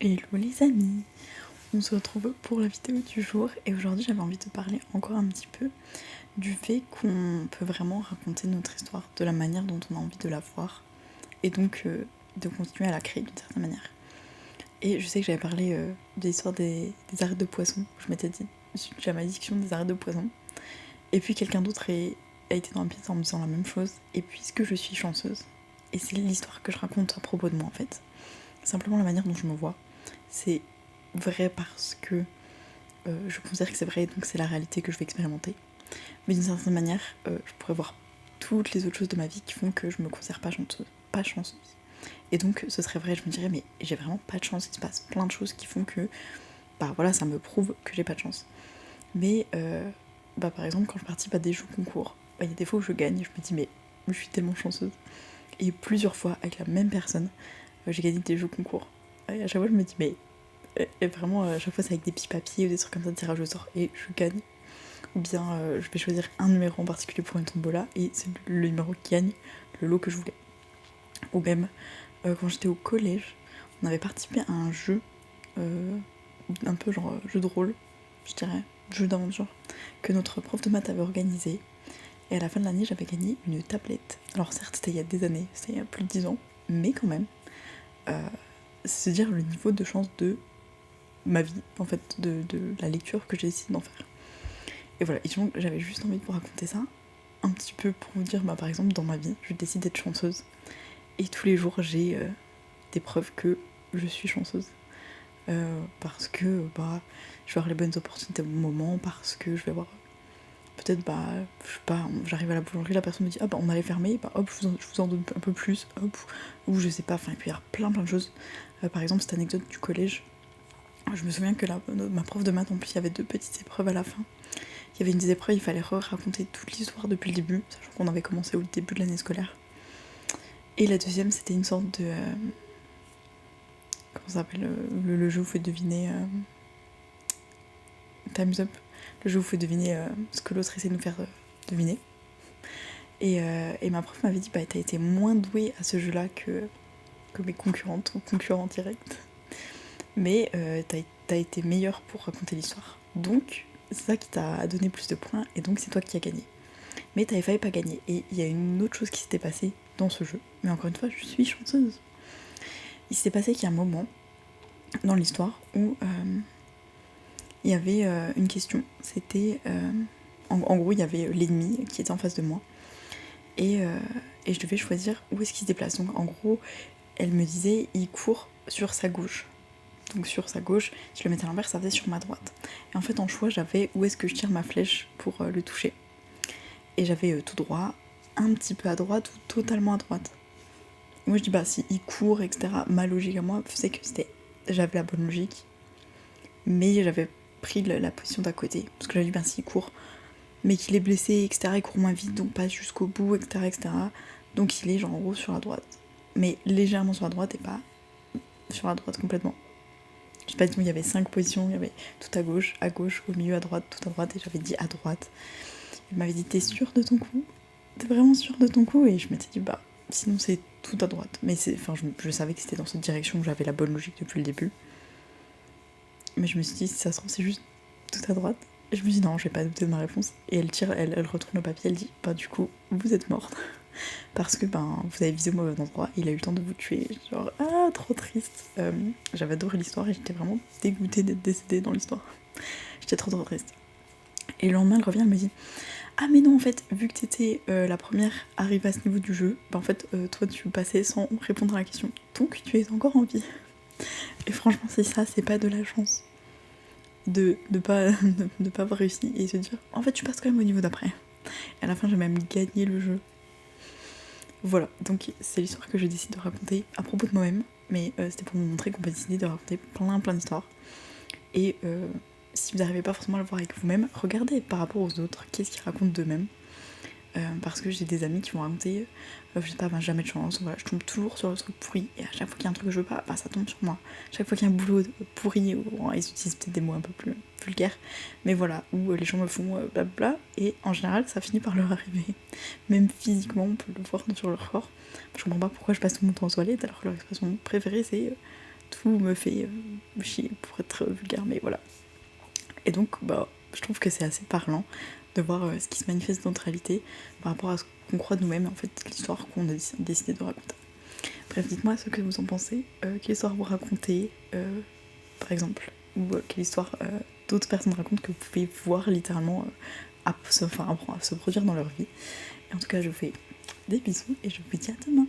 Hello les amis, on se retrouve pour la vidéo du jour et aujourd'hui j'avais envie de parler encore un petit peu du fait qu'on peut vraiment raconter notre histoire de la manière dont on a envie de la voir et donc de continuer à la créer d'une certaine manière. Et je sais que j'avais parlé de l'histoire des arêtes de poisson, je m'étais dit, j'ai ma discussion des arêtes de poisson et puis quelqu'un d'autre a été dans la pièce en me disant la même chose et puisque je suis chanceuse, et c'est l'histoire que je raconte à propos de moi en fait, simplement la manière dont je me vois, c'est vrai parce que je considère que c'est vrai, donc c'est la réalité que je vais expérimenter. Mais d'une certaine manière, je pourrais voir toutes les autres choses de ma vie qui font que je me considère pas chanceuse. Et donc ce serait vrai, je me dirais, mais j'ai vraiment pas de chance, il se passe plein de choses qui font que, bah voilà, ça me prouve que j'ai pas de chance. Mais bah par exemple, quand je participe à des jeux concours, bah il y a des fois où je gagne, je me dis, mais je suis tellement chanceuse. Et plusieurs fois, avec la même personne, j'ai gagné des jeux concours. Et à chaque fois, je me dis, mais et vraiment, à chaque fois, c'est avec des petits papiers ou des trucs comme ça de tirage au sort et je gagne. Ou bien je vais choisir un numéro en particulier pour une tombola et c'est le numéro qui gagne le lot que je voulais. Ou même, quand j'étais au collège, on avait participé à un jeu, un peu genre jeu de rôle, je dirais, jeu d'aventure, que notre prof de maths avait organisé. Et à la fin de l'année, j'avais gagné une tablette. Alors certes, c'était il y a des années, c'était il y a plus de 10 ans, mais quand même, c'est dire le niveau de chance de ma vie, en fait, de la lecture que j'ai décidé d'en faire. Et voilà, et donc j'avais juste envie de vous raconter ça, un petit peu pour vous dire, bah par exemple, dans ma vie, je décide d'être chanceuse. Et tous les jours, j'ai des preuves que je suis chanceuse. Parce que bah, je vais avoir les bonnes opportunités au bon moment, parce que je vais avoir peut-être, bah, je sais pas, j'arrive à la boulangerie, la personne me dit, ah bah on allait fermer, bah hop, je vous en donne un peu plus, hop, ou je sais pas, enfin, il peut y avoir plein de choses. Par exemple, cette anecdote du collège, je me souviens que ma prof de maths, en plus, il y avait 2 petites épreuves à la fin. Il y avait une des épreuves, il fallait raconter toute l'histoire depuis le début, sachant qu'on avait commencé au début de l'année scolaire. Et la deuxième, c'était une sorte de... comment ça s'appelle, le jeu où vous faites deviner... Time's Up. Le jeu où vous faites deviner ce que l'autre essaie de nous faire deviner. Et ma prof m'avait dit, bah t'as été moins douée à ce jeu-là que mes concurrentes ou concurrents directs. Mais t'as été meilleure pour raconter l'histoire. Donc, c'est ça qui t'a donné plus de points, et donc c'est toi qui as gagné. Mais t'avais failli pas gagner. Et il y a une autre chose qui s'était passée dans ce jeu. Mais encore une fois, je suis chanceuse. Il s'était passé qu'il y a un moment dans l'histoire où il y avait une question. C'était... en gros, il y avait l'ennemi qui était en face de moi. Et je devais choisir où est-ce qu'il se déplace. Donc en gros, elle me disait, il court sur sa gauche. Donc sur sa gauche, si je le mettais à l'envers, ça faisait sur ma droite. Et en fait, en choix, j'avais où est-ce que je tire ma flèche pour le toucher. Et j'avais tout droit, un petit peu à droite ou totalement à droite. Et moi je dis bah si il court, etc. Ma logique à moi faisait que j'avais la bonne logique, mais j'avais pris la position d'à côté. Parce que j'avais dit bah s'il court, mais qu'il est blessé, etc. Il court moins vite, donc pas jusqu'au bout, etc. Donc il est genre en gros sur la droite. Mais légèrement sur la droite et pas sur la droite complètement. Je sais pas, il y avait 5 positions, il y avait tout à gauche, au milieu, à droite, tout à droite, et j'avais dit à droite. Il m'avait dit t'es sûre de ton coup? T'es vraiment sûre de ton coup? Et je m'étais dit bah sinon c'est tout à droite. Mais je savais que c'était dans cette direction, que j'avais la bonne logique depuis le début. Mais je me suis dit si ça se trouve c'est juste tout à droite. Et je me suis dit non, je vais pas douter de ma réponse. Et elle retourne le papier, elle dit bah du coup vous êtes morte. Parce que ben vous avez visé au mauvais endroit, il a eu le temps de vous tuer. Genre ah trop triste. J'avais adoré l'histoire et j'étais vraiment dégoûtée d'être décédée dans l'histoire. J'étais trop triste. Et le lendemain elle revient, elle me dit ah mais non en fait vu que t'étais la première arrivée à ce niveau du jeu, bah en fait toi tu passais sans répondre à la question, donc tu es encore en vie. Et franchement c'est ça, c'est pas de la chance de pas avoir réussi et se dire en fait tu passes quand même au niveau d'après. Et à la fin j'ai même gagné le jeu. Voilà, donc c'est l'histoire que je décide de raconter à propos de moi-même, mais c'était pour vous montrer qu'on peut décider de raconter plein d'histoires. Et si vous n'arrivez pas forcément à le voir avec vous-même, regardez par rapport aux autres, qu'est-ce qu'ils racontent d'eux-mêmes. Parce que j'ai des amis qui vont raconter, je sais pas, ben, jamais de chance, voilà, je tombe toujours sur le truc pourri, et à chaque fois qu'il y a un truc que je veux pas, bah, ça tombe sur moi. Chaque fois qu'il y a un boulot pourri, bon, ils utilisent peut-être des mots un peu plus vulgaires, mais voilà, où les gens me font blabla, et en général ça finit par leur arriver. Même physiquement, on peut le voir sur leur corps. Je comprends pas pourquoi je passe tout mon temps aux toilettes alors que leur expression préférée c'est tout me fait chier pour être vulgaire, mais voilà. Et donc, je trouve que c'est assez parlant de voir ce qui se manifeste dans notre réalité par rapport à ce qu'on croit de nous-mêmes, en fait, l'histoire qu'on a décidé de raconter. Bref, dites-moi ce que vous en pensez, quelle histoire vous racontez, par exemple, ou quelle histoire d'autres personnes racontent que vous pouvez voir littéralement à se produire dans leur vie. Et en tout cas, je vous fais des bisous et je vous dis à demain.